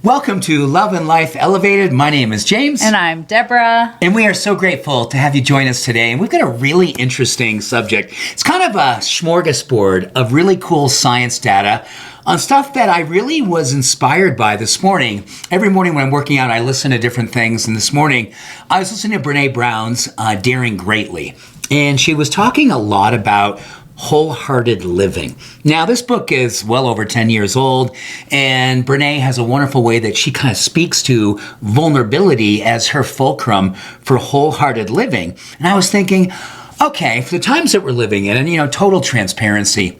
Welcome to Love and Life Elevated. My name is James. And I'm Deborah. And we are so grateful to have you join us today. And we've got a really interesting subject. It's kind of a smorgasbord of really cool science data on stuff that I really was inspired by this morning. Every morning when I'm working out, I listen to different things. And this morning, I was listening to Brene Brown's Daring Greatly. And she was talking a lot about wholehearted living. Now, this book is well over 10 years old, and Brene has a wonderful way that she kind of speaks to vulnerability as her fulcrum for wholehearted living. And I was thinking, okay, for the times that we're living in, and total transparency,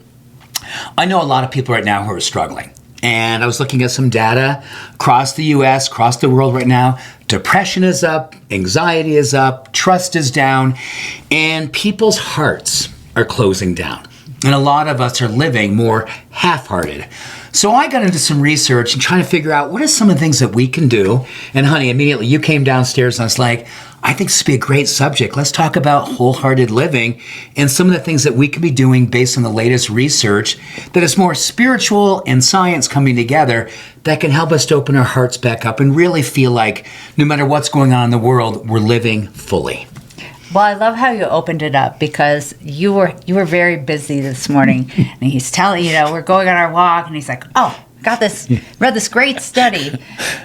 I know a lot of people right now who are struggling. And I was looking at some data across the U.S., across the world right now. Depression is up, anxiety is up, trust is down, and people's hearts are closing down. And a lot of us are living more half-hearted. So I got into some research and trying to figure out what are some of the things that we can do. And honey, immediately you came downstairs and I was like, I think this would be a great subject. Let's talk about wholehearted living and some of the things that we can be doing based on the latest research that is more spiritual and science coming together that can help us to open our hearts back up and really feel like no matter what's going on in the world, we're living fully. Well, I love how you opened it up because you were very busy this morning. And he's telling, we're going on our walk and he's like, read this great study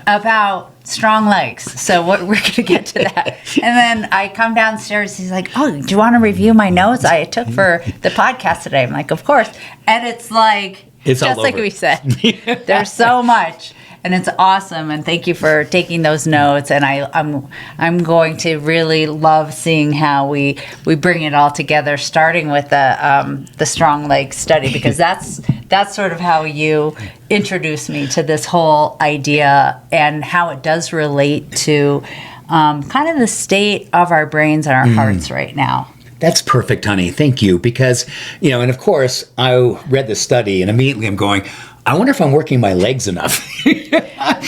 about strong legs. So we're going to get to that. And then I come downstairs. He's like, do you want to review my notes I took for the podcast today? I'm like, of course. And it's like, it's just like we said, there's so much. And it's awesome, and thank you for taking those notes. And I'm going to really love seeing how we bring it all together, starting with the strong leg study, because that's sort of how you introduced me to this whole idea and how it does relate to kind of the state of our brains and our hearts right now. That's perfect, honey. Thank you. Because, and of course, I read this study and immediately I'm going, I wonder if I'm working my legs enough.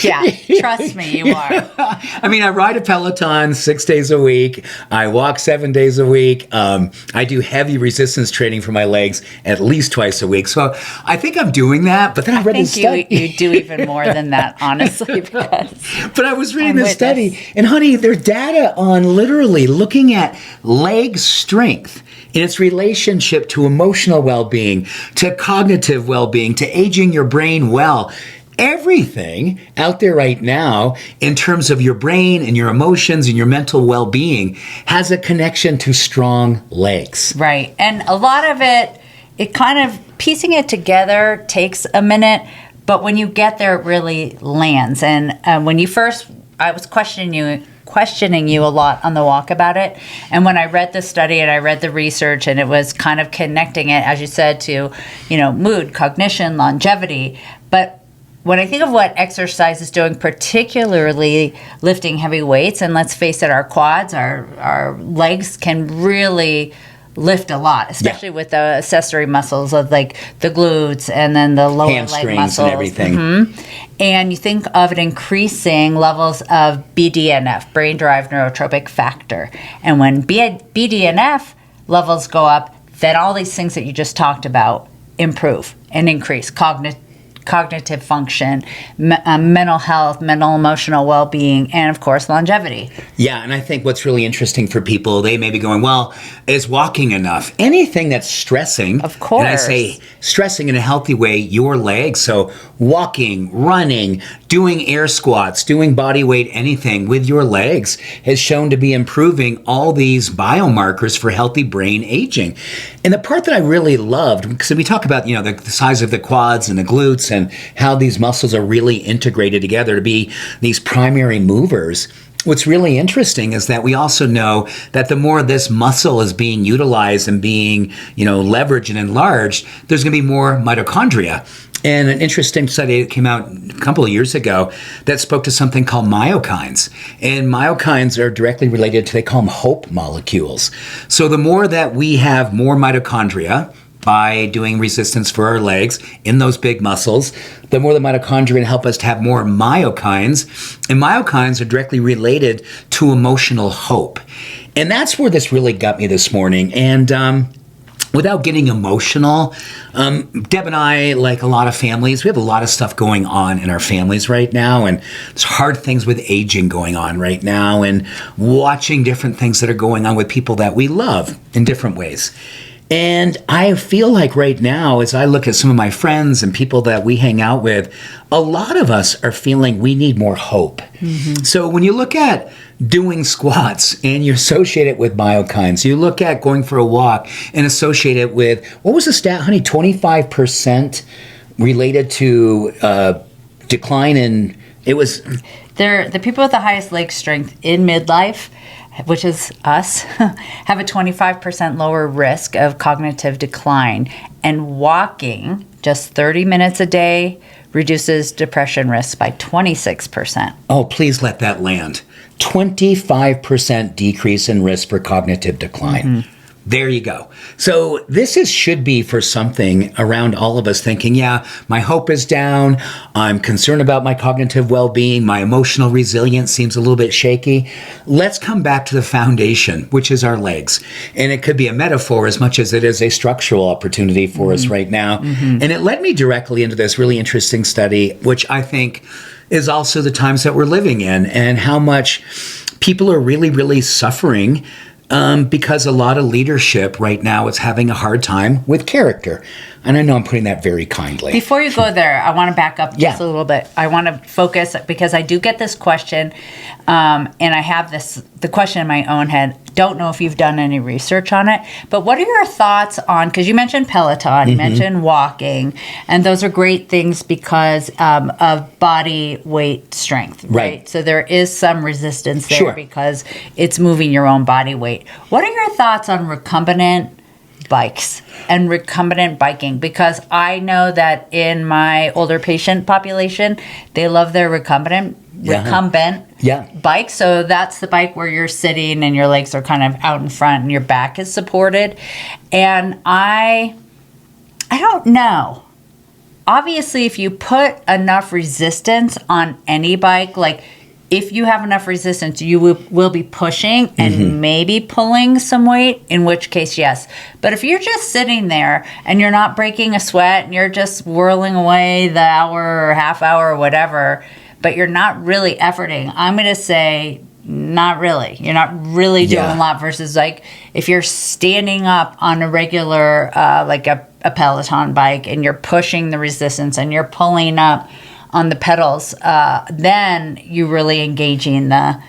Yeah, trust me, you are. I mean, I ride a Peloton 6 days a week. I walk 7 days a week. I do heavy resistance training for my legs at least twice a week. So I think I'm doing that. But then I read this study. You do even more than that, honestly. But I was reading this study. And honey, there's data on literally looking at leg strength in its relationship to emotional well-being, to cognitive well-being, to aging your brain well. Everything out there right now in terms of your brain and your emotions and your mental well-being has a connection to strong legs. Right. And a lot of it kind of piecing it together takes a minute, but when you get there, it really lands. And when you first, I was questioning you a lot on the walk about it. And when I read the study and I read the research and it was kind of connecting it, as you said, to, mood, cognition, longevity. But when I think of what exercise is doing, particularly lifting heavy weights, and let's face it, our quads, our legs can really lift a lot, especially with the accessory muscles of like the glutes and then the lower hamstrings leg muscles and everything. Mm-hmm. And you think of it increasing levels of BDNF, brain-derived neurotropic factor. And when BDNF levels go up, then all these things that you just talked about improve and increase cognitive function, mental health, mental emotional well-being, and of course longevity. Yeah, and I think what's really interesting for people, they may be going, well, is walking enough? Anything that's stressing, of course. And I say stressing in a healthy way, your legs, so walking, running, doing air squats, doing body weight, anything with your legs has shown to be improving all these biomarkers for healthy brain aging. And the part that I really loved, because we talk about, the size of the quads and the glutes and how these muscles are really integrated together to be these primary movers. What's really interesting is that we also know that the more this muscle is being utilized and being, leveraged and enlarged, there's going to be more mitochondria. And an interesting study that came out a couple of years ago that spoke to something called myokines. And myokines are directly related to, they call them hope molecules. So the more that we have more mitochondria, by doing resistance for our legs in those big muscles, the more the mitochondria help us to have more myokines. And myokines are directly related to emotional hope. And that's where this really got me this morning. And without getting emotional, Deb and I, like a lot of families, we have a lot of stuff going on in our families right now, and there's hard things with aging going on right now, and watching different things that are going on with people that we love in different ways. And I feel like right now, as I look at some of my friends and people that we hang out with, a lot of us are feeling we need more hope. So when you look at doing squats and you associate it with myokines, you look at going for a walk and associate it with, what was the stat, honey, 25% related to decline in, it was... The people with the highest leg strength in midlife, which is us, have a 25% lower risk of cognitive decline. And walking just 30 minutes a day reduces depression risk by 26%. Oh, please let that land. 25% decrease in risk for cognitive decline. There you go. So should be for something around all of us thinking, yeah, my hope is down. I'm concerned about my cognitive well-being. My emotional resilience seems a little bit shaky. Let's come back to the foundation, which is our legs. And it could be a metaphor as much as it is a structural opportunity for us right now. And it led me directly into this really interesting study, which I think is also the times that we're living in and how much people are really, really suffering because a lot of leadership right now is having a hard time with character. And I know I'm putting that very kindly. Before you go there, I want to back up just a little bit. I want to focus because I do get this question, and I have the question in my own head. Don't know if you've done any research on it, but what are your thoughts on, because you mentioned Peloton, you mentioned walking, and those are great things because of body weight strength, right? So there is some resistance there because it's moving your own body weight. What are your thoughts on recombinant bikes and recombinant biking? Because I know that in my older patient population, they love their recumbent bike. So that's the bike where you're sitting and your legs are kind of out in front and your back is supported. And I don't know. Obviously, if you put enough resistance on any bike, like if you have enough resistance, you will be pushing and maybe pulling some weight, in which case, yes. But if you're just sitting there and you're not breaking a sweat and you're just whirling away the hour or half hour or whatever, but you're not really efforting, I'm going to say not really. You're not really doing a lot versus like if you're standing up on a regular, like a Peloton bike and you're pushing the resistance and you're pulling up on the pedals, then you're really engaging the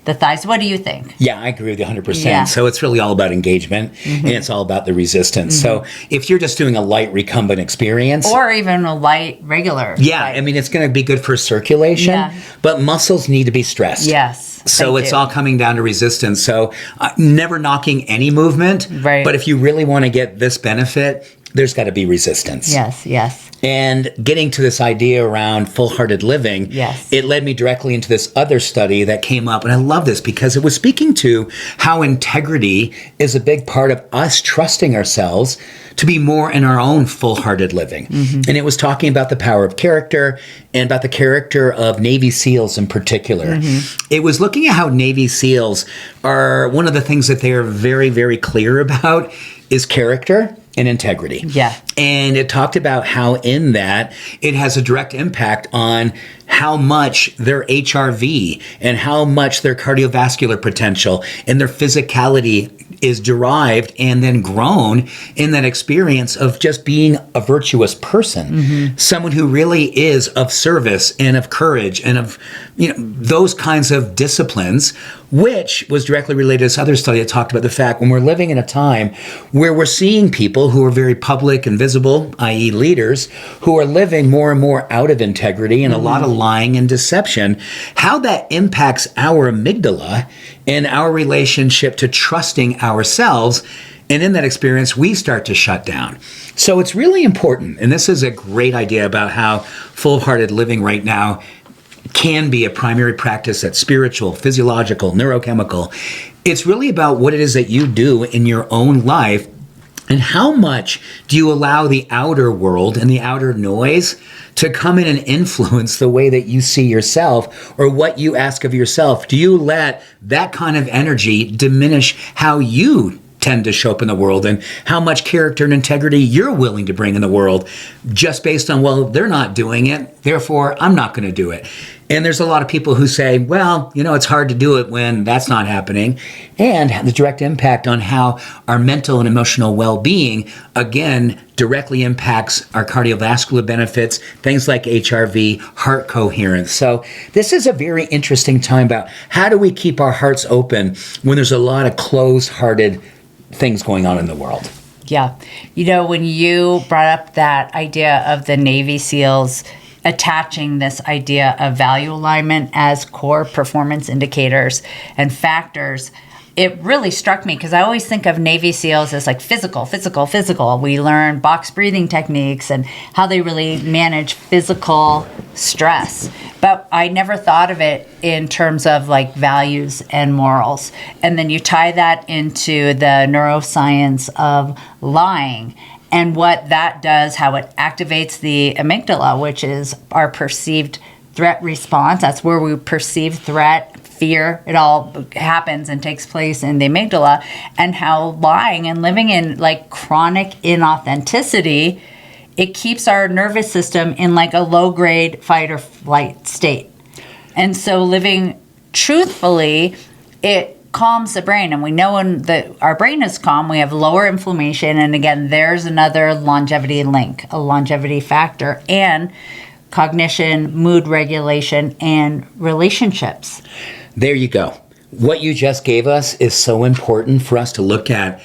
thighs. What do you think? Yeah, I agree with you 100%. So it's really all about engagement and it's all about the resistance. So if you're just doing a light recumbent experience. Or even a light regular. Yeah, I mean, it's going to be good for circulation, but muscles need to be stressed. Yes. So it's all coming down to resistance. So never knocking any movement. Right. But if you really want to get this benefit, there's got to be resistance. Yes. And getting to this idea around full-hearted living, it led me directly into this other study that came up. And I love this because it was speaking to how integrity is a big part of us trusting ourselves to be more in our own full-hearted living. And it was talking about the power of character and about the character of Navy SEALs in particular. It was looking at how Navy SEALs are, one of the things that they are very, very clear about is character and integrity. And it talked about how in that it has a direct impact on how much their HRV and how much their cardiovascular potential and their physicality is derived and then grown in that experience of just being a virtuous person, someone who really is of service and of courage and of, those kinds of disciplines, which was directly related to this other study that talked about the fact when we're living in a time where we're seeing people who are very public and visible, i.e. leaders, who are living more and more out of integrity and a lot of lying and deception, how that impacts our amygdala and our relationship to trusting ourselves. And in that experience, we start to shut down. So it's really important. And this is a great idea about how full-hearted living right now can be a primary practice that's spiritual, physiological, neurochemical. It's really about what it is that you do in your own life and how much do you allow the outer world and the outer noise to come in and influence the way that you see yourself or what you ask of yourself. Do you let that kind of energy diminish how you tend to show up in the world, and how much character and integrity you're willing to bring in the world just based on, well, they're not doing it, therefore I'm not going to do it. And there's a lot of people who say, well, it's hard to do it when that's not happening, and the direct impact on how our mental and emotional well-being, again, directly impacts our cardiovascular benefits, things like HRV, heart coherence. So this is a very interesting time about how do we keep our hearts open when there's a lot of closed-hearted things going on in the world. Yeah. When you brought up that idea of the Navy SEALs attaching this idea of value alignment as core performance indicators and factors, it really struck me because I always think of Navy SEALs as like physical. We learn box breathing techniques and how they really manage physical stress. But I never thought of it in terms of like values and morals. And then you tie that into the neuroscience of lying and what that does, how it activates the amygdala, which is our perceived threat response. That's where we perceive threat, fear. It all happens and takes place in the amygdala, and how lying and living in like chronic inauthenticity, it keeps our nervous system in like a low-grade fight or flight state. And so living truthfully, it calms the brain. And we know when our brain is calm, we have lower inflammation. And again, there's another longevity link, a longevity factor, and cognition, mood regulation, and relationships. There you go. What you just gave us is so important for us to look at.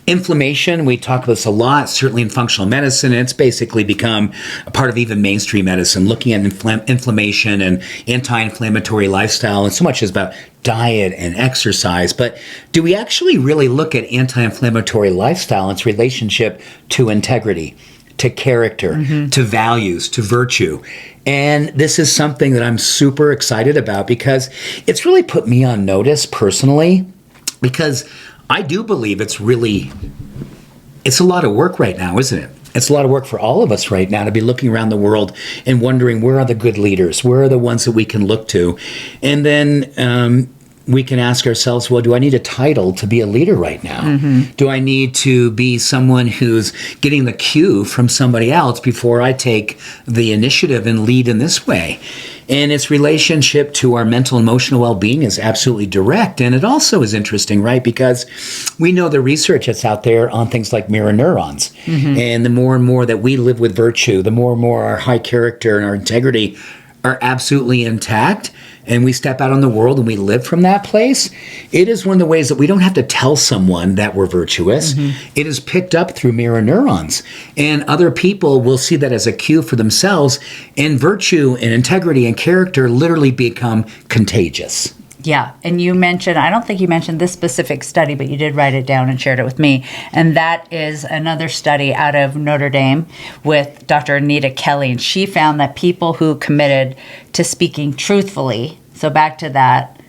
Inflammation, we talk about this a lot, certainly in functional medicine. It's basically become a part of even mainstream medicine, looking at inflammation and anti-inflammatory lifestyle, and so much is about diet and exercise. But do we actually really look at anti-inflammatory lifestyle and its relationship to integrity, to character, to values, to virtue? And this is something that I'm super excited about because it's really put me on notice personally, because I do believe it's a lot of work right now, isn't it? It's a lot of work for all of us right now to be looking around the world and wondering, where are the good leaders? Where are the ones that we can look to? And then we can ask ourselves, well, do I need a title to be a leader right now? Do I need to be someone who's getting the cue from somebody else before I take the initiative and lead in this way? And its relationship to our mental and emotional well-being is absolutely direct. And it also is interesting, right? Because we know the research that's out there on things like mirror neurons. And the more and more that we live with virtue, the more and more our high character and our integrity are absolutely intact, and we step out in the world and we live from that place, it is one of the ways that we don't have to tell someone that we're virtuous. It is picked up through mirror neurons, and other people will see that as a cue for themselves, and virtue and integrity and character literally become contagious. Yeah, and you mentioned, I don't think you mentioned this specific study, but you did write it down and shared it with me. And that is another study out of Notre Dame with Dr. Anita Kelly. And she found that people who committed to speaking truthfully, so back to that,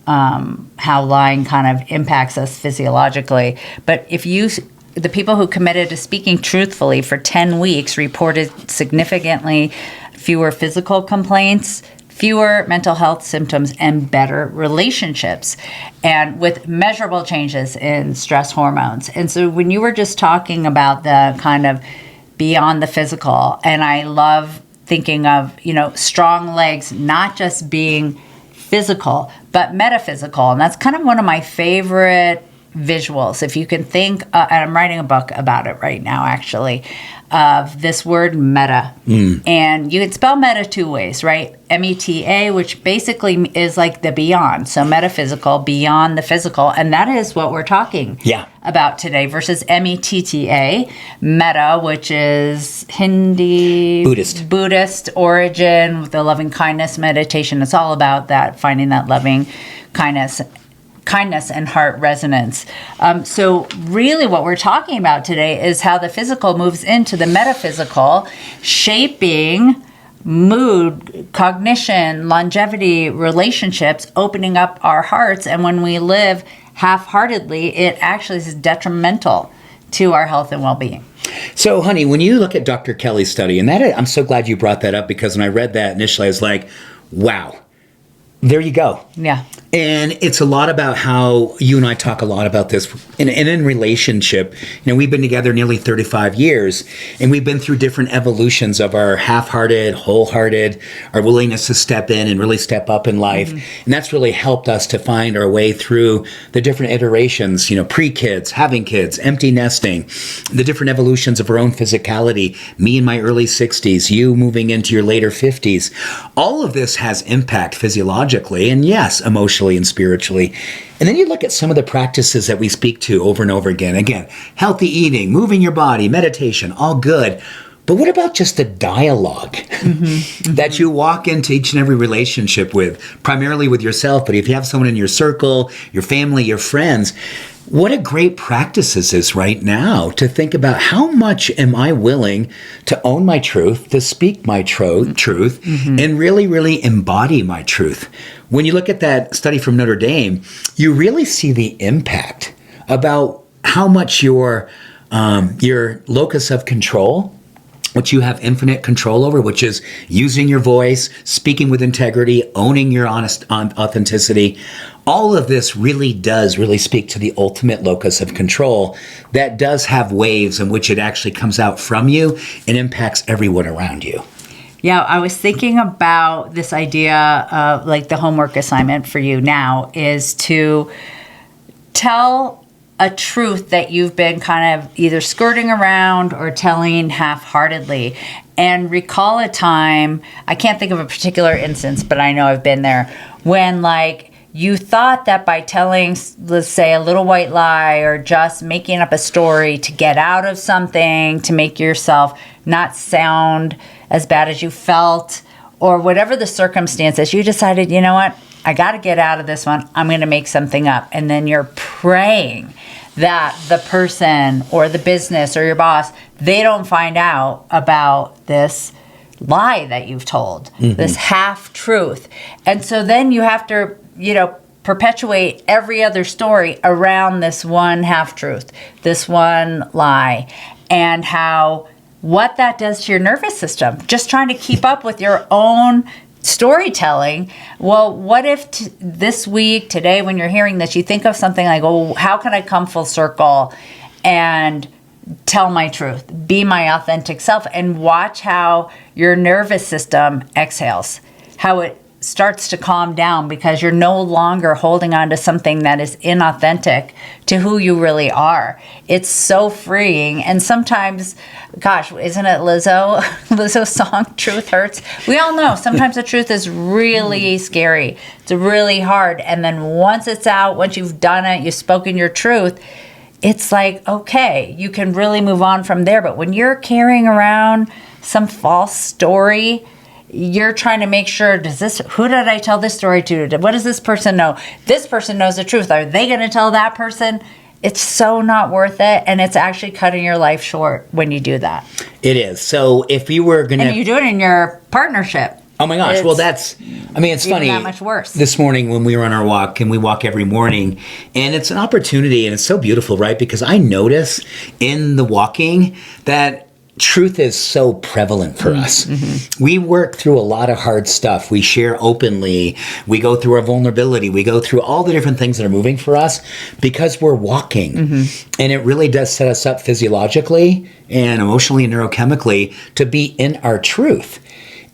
how lying kind of impacts us physiologically. But the people who committed to speaking truthfully for 10 weeks reported significantly fewer physical complaints, fewer mental health symptoms, and better relationships, and with measurable changes in stress hormones. And so when you were just talking about the kind of beyond the physical, and I love thinking of, strong legs not just being physical, but metaphysical. And that's kind of one of my favorite visuals. If you can think, and I'm writing a book about it right now, actually, of this word meta. And you can spell meta two ways, right? META, which basically is like the beyond. So metaphysical, beyond the physical. And that is what we're talking about today, versus METTA, meta, which is Hindi, Buddhist origin, with the loving kindness meditation. It's all about that, finding that loving kindness and heart resonance. So really what we're talking about today is how the physical moves into the metaphysical, shaping mood, cognition, longevity, relationships, opening up our hearts. And when we live half-heartedly, it actually is detrimental to our health and well-being. So, honey, when you look at Dr. Kelly's study, and I'm so glad you brought that up, because when I read that initially, I was like, wow, there you go. Yeah. And it's a lot about how you and I talk a lot about this in relationship. We've been together nearly 35 years, and we've been through different evolutions of our half-hearted, wholehearted, our willingness to step in and really step up in life. And that's really helped us to find our way through the different iterations, pre-kids, having kids, empty nesting, the different evolutions of our own physicality, me in my early 60s, you moving into your later 50s. All of this has impact physiologically and, yes, emotionally and spiritually. And then you look at some of the practices that we speak to over and over again. Again, healthy eating, moving your body, meditation, all good. But what about just the dialogue that you walk into each and every relationship with, primarily with yourself, but if you have someone in your circle, your family, your friends, what a great practice is this right now to think about how much am I willing to own my truth, to speak my truth, and really, really embody my truth. When you look at that study from Notre Dame, you really see the impact about how much your locus of control, which you have infinite control over, which is using your voice, speaking with integrity, owning your honest authenticity. All of this really does speak to the ultimate locus of control that does have waves in which it actually comes out from you and impacts everyone around you. Yeah, I was thinking about this idea of like the homework assignment for you now is to tell a truth that you've been kind of either skirting around or telling half-heartedly, and recall a time, I can't think of a particular instance, but I know I've been there, when like you thought that by telling, let's say, a little white lie or just making up a story to get out of something, to make yourself not sound as bad as you felt, or whatever the circumstances, you decided, you know what, I got to get out of this one. I'm going to make something up. And then you're praying that the person or the business or your boss, they don't find out about this lie that you've told, this half-truth. And so then you have to, perpetuate every other story around this one half-truth, this one lie, and what that does to your nervous system, just trying to keep up with your own storytelling. Well, what if this week, today, when you're hearing this, you think of something like, oh, how can I come full circle and tell my truth, be my authentic self, and watch how your nervous system exhales, how it starts to calm down because you're no longer holding on to something that is inauthentic to who you really are. It's so freeing. And sometimes, gosh, isn't it Lizzo's song, Truth Hurts? We all know sometimes the truth is really scary. It's really hard. And then once it's out, once you've done it, you've spoken your truth, it's like, okay, you can really move on from there. But when you're carrying around some false story, you're trying to make sure, who did I tell this story to? What does this person know? This person knows the truth. Are they going to tell that person? It's so not worth it. And it's actually cutting your life short when you do that. It is. So if you were going to... And you do it in your partnership. Oh my gosh. Well, it's funny. That much worse. This morning when we were on our walk, and we walk every morning, and it's an opportunity, and it's so beautiful, right? Because I notice in the walking that truth is so prevalent for us. We work through a lot of hard stuff. We share openly. We go through our vulnerability. We go through all the different things that are moving for us because we're walking. And it really does set us up physiologically and emotionally and neurochemically to be in our truth.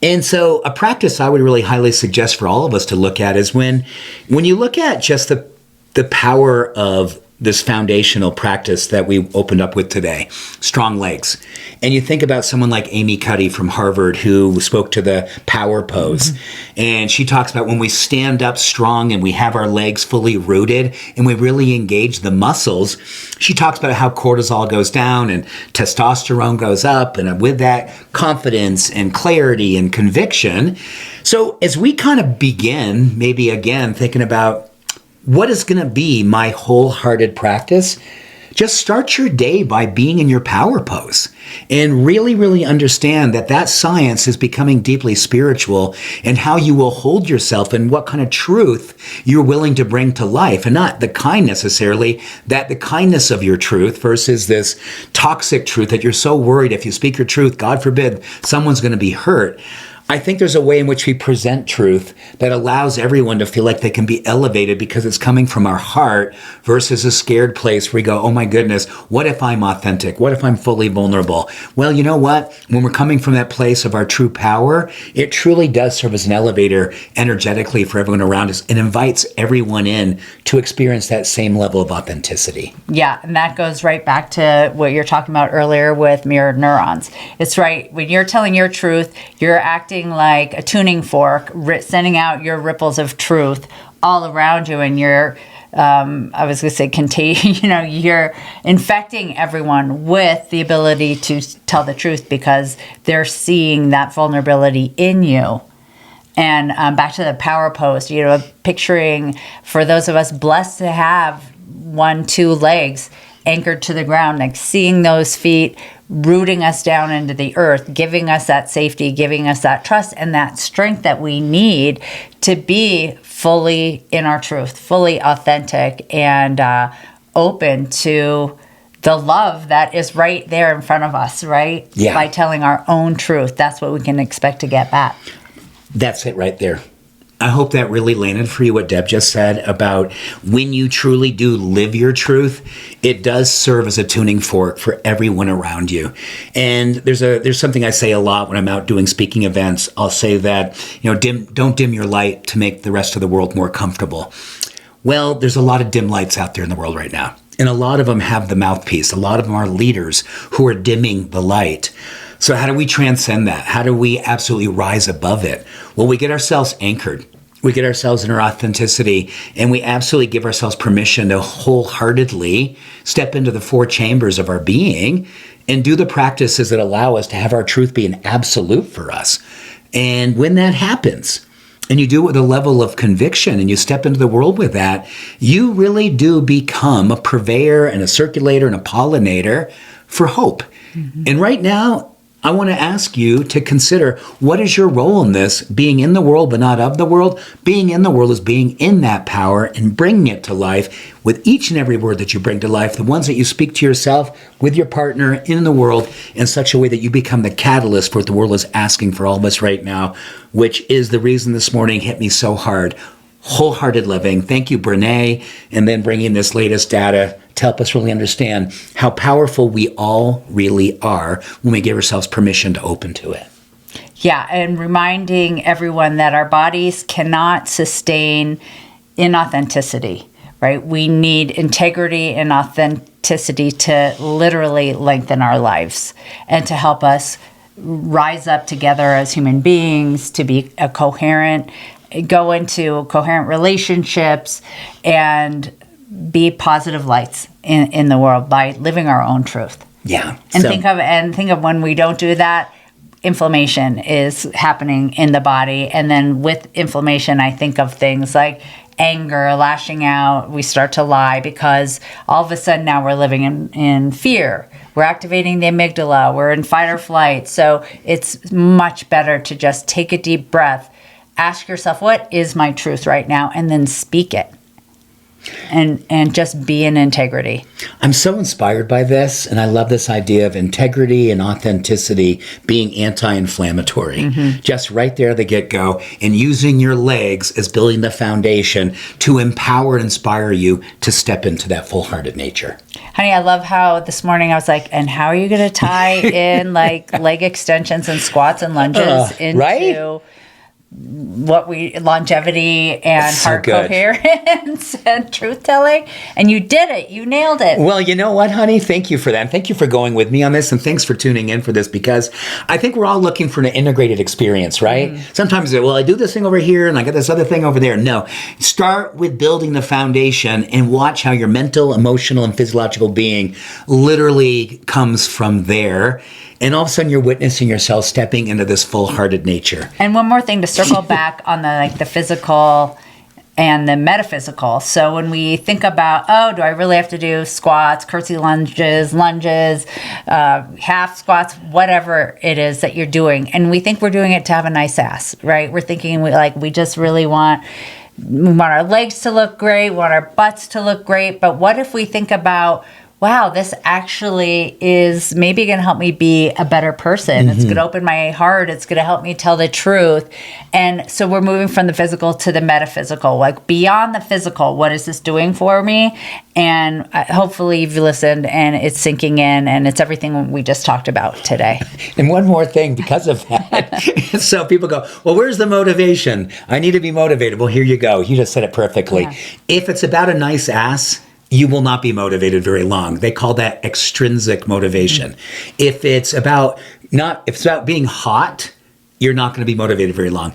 And so a practice I would really highly suggest for all of us to look at is when you look at just the power of this foundational practice that we opened up with today, strong legs. And you think about someone like Amy Cuddy from Harvard who spoke to the power pose. And she talks about when we stand up strong and we have our legs fully rooted and we really engage the muscles, she talks about how cortisol goes down and testosterone goes up, and with that, confidence and clarity and conviction. So as we kind of begin, maybe again, thinking about what is going to be my wholehearted practice, just start your day by being in your power pose and really, really understand that science is becoming deeply spiritual, and how you will hold yourself and what kind of truth you're willing to bring to life, and not the kind necessarily, that the kindness of your truth versus this toxic truth that you're so worried if you speak your truth, God forbid, someone's going to be hurt. I think there's a way in which we present truth that allows everyone to feel like they can be elevated because it's coming from our heart versus a scared place where we go, oh my goodness, what if I'm authentic? What if I'm fully vulnerable? Well, you know what? When we're coming from that place of our true power, it truly does serve as an elevator energetically for everyone around us and invites everyone in to experience that same level of authenticity. Yeah, and that goes right back to what you're talking about earlier with mirrored neurons. It's right. When you're telling your truth, you're acting like a tuning fork, sending out your ripples of truth all around you, and you're, I was going to say contagion, you're infecting everyone with the ability to tell the truth because they're seeing that vulnerability in you. And back to the power pose, picturing for those of us blessed to have 1-2 legs anchored to the ground, like seeing those feet rooting us down into the earth, giving us that safety, giving us that trust and that strength that we need to be fully in our truth, fully authentic and open to the love that is right there in front of us, right? Yeah. By telling our own truth, that's what we can expect to get back. That's it right there. I hope that really landed for you what Deb just said about when you truly do live your truth, it does serve as a tuning fork for everyone around you. And there's something I say a lot when I'm out doing speaking events. I'll say that, don't dim your light to make the rest of the world more comfortable. Well, there's a lot of dim lights out there in the world right now. And a lot of them have the mouthpiece. A lot of them are leaders who are dimming the light. So how do we transcend that? How do we absolutely rise above it? Well, we get ourselves anchored. We get ourselves in our authenticity, and we absolutely give ourselves permission to wholeheartedly step into the 4 chambers of our being and do the practices that allow us to have our truth be an absolute for us. And when that happens, and you do it with a level of conviction and you step into the world with that, you really do become a purveyor and a circulator and a pollinator for hope. Mm-hmm. And right now, I want to ask you to consider, what is your role in this? Being in the world, but not of the world. Being in the world is being in that power and bringing it to life with each and every word that you bring to life, the ones that you speak to yourself, with your partner, in the world, in such a way that you become the catalyst for what the world is asking for all of us right now, which is the reason this morning hit me so hard. Wholehearted living. Thank you, Brene, and then bringing this latest data to help us really understand how powerful we all really are when we give ourselves permission to open to it. Yeah, and reminding everyone that our bodies cannot sustain inauthenticity, right? We need integrity and authenticity to literally lengthen our lives and to help us rise up together as human beings, to be go into coherent relationships and be positive lights in the world by living our own truth. Yeah. And think of when we don't do that, inflammation is happening in the body. And then with inflammation, I think of things like anger, lashing out. We start to lie because all of a sudden now we're living in fear. We're activating the amygdala. We're in fight or flight. So it's much better to just take a deep breath, ask yourself, what is my truth right now? And then speak it. And just be in integrity. I'm so inspired by this, and I love this idea of integrity and authenticity being anti-inflammatory. Mm-hmm. Just right there at the get-go, and using your legs as building the foundation to empower and inspire you to step into that full-hearted nature. Honey, I love how this morning I was like, and how are you going to tie in like leg extensions and squats and lunges into... Right? Longevity and so heart coherence and truth telling, and you did it. You nailed it. Well, you know what, honey? Thank you for that. And thank you for going with me on this, and thanks for tuning in for this, because I think we're all looking for an integrated experience, right? Sometimes, well, I do this thing over here and I got this other thing over there. No, start with building the foundation and watch how your mental, emotional, and physiological being literally comes from there. And all of a sudden, you're witnessing yourself stepping into this full-hearted nature. And one more thing to circle back on the physical and the metaphysical. So when we think about, do I really have to do squats, curtsy lunges, half squats, whatever it is that you're doing, and we think we're doing it to have a nice ass, right? We're thinking we just really want our legs to look great, we want our butts to look great. But what if we think about wow, this actually is maybe going to help me be a better person. It's going to open my heart. It's going to help me tell the truth. And so we're moving from the physical to the metaphysical, like beyond the physical. What is this doing for me? And hopefully you've listened and it's sinking in, and it's everything we just talked about today. And one more thing because of that. So people go, well, where's the motivation? I need to be motivated. Well, here you go. You just said it perfectly. Yeah. If it's about a nice ass, you will not be motivated very long. They call that extrinsic motivation. If it's about being hot, you're not going to be motivated very long.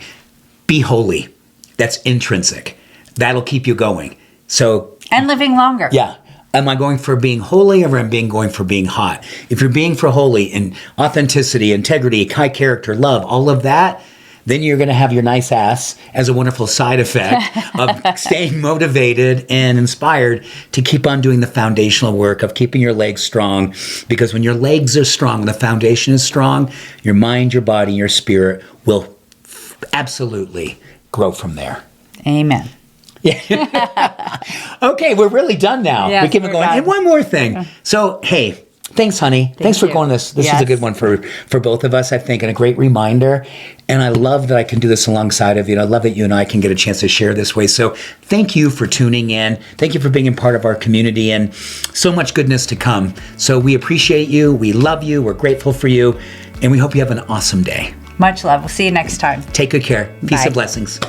Be holy. That's intrinsic. That'll keep you going. So, And living longer. yeah. Am I going for being holy, or am I going for being hot? If you're being for holy and authenticity, integrity, high character, love, all of that, then you're going to have your nice ass as a wonderful side effect of staying motivated and inspired to keep on doing the foundational work of keeping your legs strong. Because when your legs are strong, when the foundation is strong, your mind, your body, your spirit will absolutely grow from there. Amen. Yeah. Okay, we're really done now. Yes, we keep it we're going. done. And one more thing. So, hey, thanks, honey. Thanks for you. going this. This is Yes. a good one for both of us, I think, and a great reminder. And I love that I can do this alongside of you. And I love that you and I can get a chance to share this way. So thank you for tuning in. Thank you for being a part of our community, and so much goodness to come. So we appreciate you. We love you. We're grateful for you. And we hope you have an awesome day. Much love. We'll see you next time. Take good care. Peace Bye. and blessings.